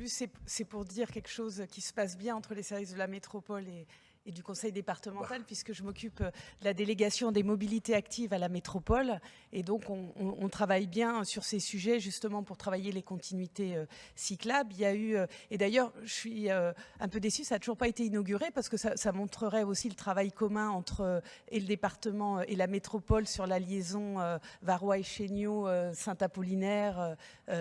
plus, c'est pour dire quelque chose qui se passe bien entre les services de la métropole et du conseil départemental, puisque je m'occupe de la délégation des mobilités actives à la métropole. Et donc, on travaille bien sur ces sujets, justement, pour travailler les continuités cyclables. Il y a eu, et d'ailleurs, je suis un peu déçue, ça n'a toujours pas été inauguré, parce que ça montrerait aussi le travail commun entre et le département et la métropole sur la liaison Varois et Chéniaux, Saint-Apollinaire,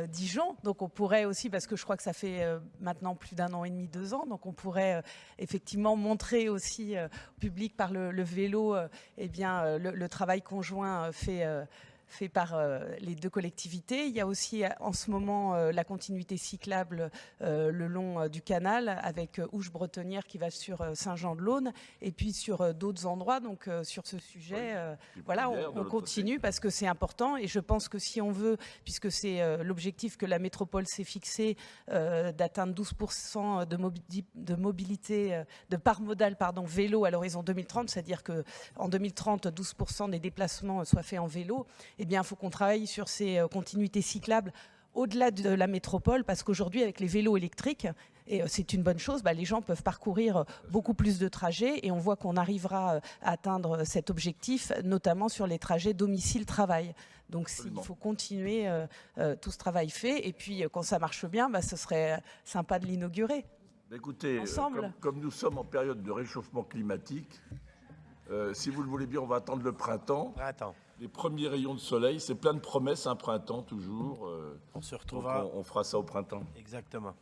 Dijon. Donc, on pourrait aussi, parce que je crois que ça fait maintenant plus d'1 an et demi, 2 ans, donc on pourrait effectivement montrer aussi au public par le vélo eh bien, le travail conjoint fait par les deux collectivités. Il y a aussi en ce moment la continuité cyclable le long du canal avec Ouche-Bretonnière qui va sur Saint-Jean-de-Laune et puis sur d'autres endroits. Donc sur ce sujet, voilà, on continue parce que c'est important et je pense que si on veut, puisque c'est l'objectif que la métropole s'est fixé d'atteindre 12% de mobilité, de part modale vélo à l'horizon 2030, c'est-à-dire qu'en 2030, 12% des déplacements soient faits en vélo, eh bien, il faut qu'on travaille sur ces continuités cyclables au-delà de la métropole, parce qu'aujourd'hui, avec les vélos électriques, et c'est une bonne chose, les gens peuvent parcourir beaucoup plus de trajets et on voit qu'on arrivera à atteindre cet objectif, notamment sur les trajets domicile-travail. Donc il faut continuer tout ce travail fait et puis quand ça marche bien, ce serait sympa de l'inaugurer. Écoutez, comme nous sommes en période de réchauffement climatique, si vous le voulez bien, on va attendre le printemps. Les premiers rayons de soleil, c'est plein de promesses, un printemps toujours. On se retrouvera. On fera ça au printemps. Exactement.